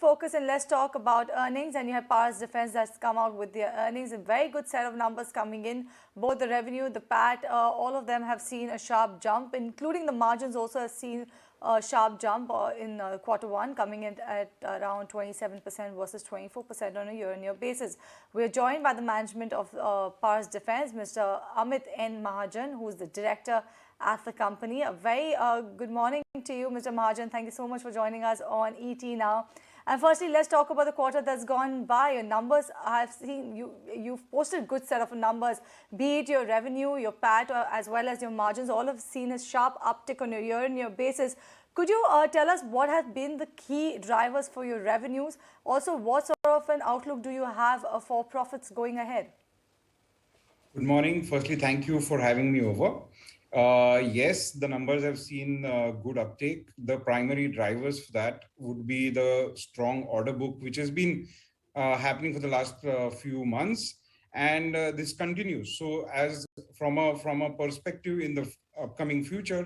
focus and let's talk about earnings. And you have Paras Defense that's come out with their earnings. A very good set of numbers coming in. Both the revenue, the PAT, all of them have seen a sharp jump, including the margins also have seen a sharp jump in quarter one, coming in at around 27% versus 24% on a year-on-year basis. We are joined by the management of Paras Defense, Mr. Amit N Mahajan, who is the director at the company. A very good morning to you, Mr. Mahajan. Thank you so much for joining us on ET Now. And firstly, let's talk about the quarter that's gone by. Your numbers, I've seen you've posted a good set of numbers, be it your revenue, your PAT, as well as your margins. All have seen a sharp uptick on a year-on-year basis. Could you tell us what have been the key drivers for your revenues? Also, what sort of an outlook do you have for profits going ahead? Good morning. Firstly, thank you for having me over. Yes, the numbers have seen good uptake. The primary drivers for that would be the strong order book, which has been happening for the last few months, and this continues. So, as from a perspective in the upcoming future,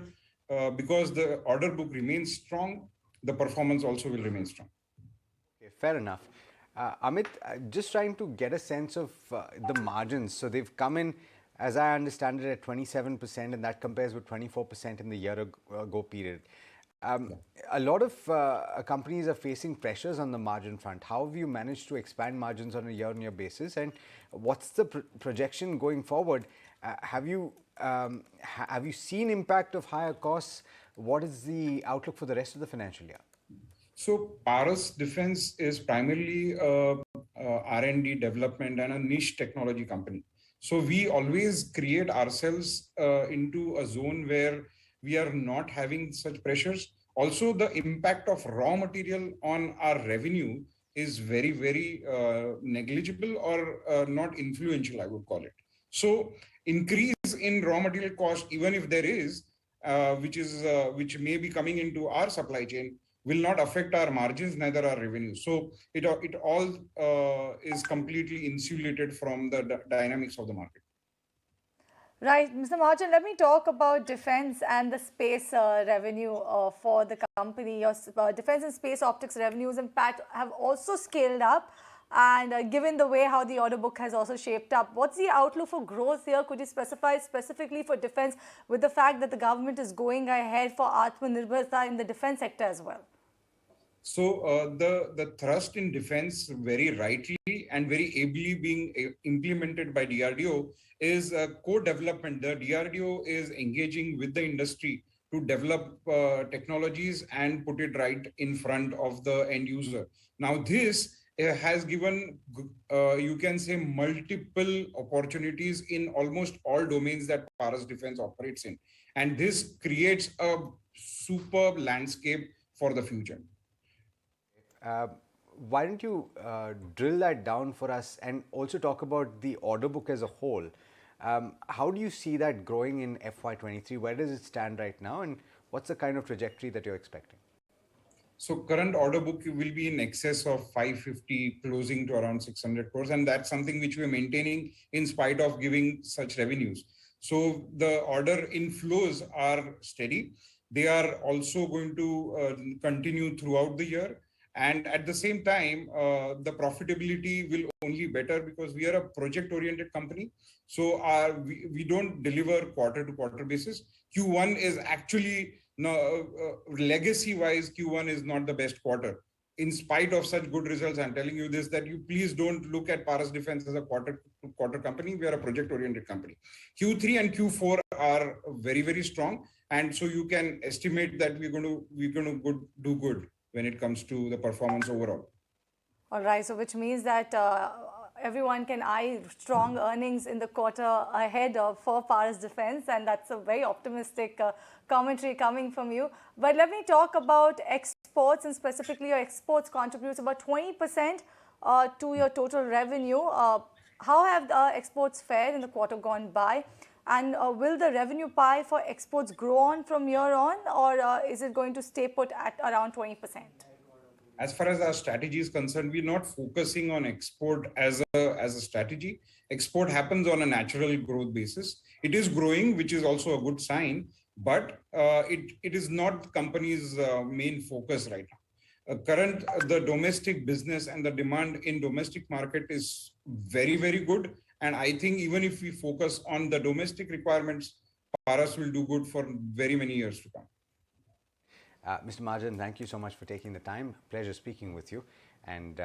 because the order book remains strong, the performance also will remain strong. Okay, fair enough. Amit, just trying to get a sense of the margins. So they've come in, as I understand it, at 27%, and that compares with 24% in the year ago period. A lot of companies are facing pressures on the margin front. How have you managed to expand margins on a year-on-year basis, and what's the projection going forward? Have you seen impact of higher costs? What is the outlook for the rest of the financial year? So Paras Defense is primarily a R&D development and a niche technology company. So we always create ourselves into a zone where we are not having such pressures. Also, the impact of raw material on our revenue is very, very negligible or not influential, I would call it. So increase in raw material cost, even if there is, which may be coming into our supply chain, will not affect our margins, neither our revenue. So it all is completely insulated from the dynamics of the market. Right, Mr. Mahajan, let me talk about defense and the space revenue for the company. Your defense and space optics revenues, in fact, have also scaled up. And given the way how the order book has also shaped up, what's the outlook for growth here? Could you specify specifically for defense, with the fact that the government is going ahead for Atmanirbharta in the defense sector as well? So the thrust in defense, very rightly and very ably being implemented by DRDO, is co-development. The DRDO is engaging with the industry to develop technologies and put it right in front of the end user. Now this has given, you can say, multiple opportunities in almost all domains that Paras Defense operates in. And this creates a superb landscape for the future. Why don't you drill that down for us and also talk about the order book as a whole? How do you see that growing in FY23? Where does it stand right now, and what's the kind of trajectory that you're expecting? So current order book will be in excess of 550, closing to around 600 crores. And that's something which we're maintaining in spite of giving such revenues. So the order inflows are steady. They are also going to continue throughout the year. And at the same time, the profitability will only better because we are a project-oriented company. So we don't deliver quarter-to-quarter basis. Q1 is actually, legacy-wise, Q1 is not the best quarter. In spite of such good results, I'm telling you this, that you please don't look at Paras Defense as a quarter-to-quarter company. We are a project-oriented company. Q3 and Q4 are very, very strong. And so you can estimate that we're going to do good when it comes to the performance overall. All right, so which means that everyone can eye strong earnings in the quarter ahead for Paras Defense, and that's a very optimistic commentary coming from you. But let me talk about exports, and specifically your exports contributes about 20% to your total revenue. How have the exports fared in the quarter gone by? And will the revenue pie for exports grow on from here on, or is it going to stay put at around 20%? As far as our strategy is concerned, we're not focusing on export as a strategy. Export happens on a natural growth basis. It is growing, which is also a good sign, but it is not the company's main focus right now. current the domestic business and the demand in domestic market is very, very good. And I think even if we focus on the domestic requirements, Paras will do good for very many years to come. Mr. Mahajan, thank you so much for taking the time. Pleasure speaking with you. And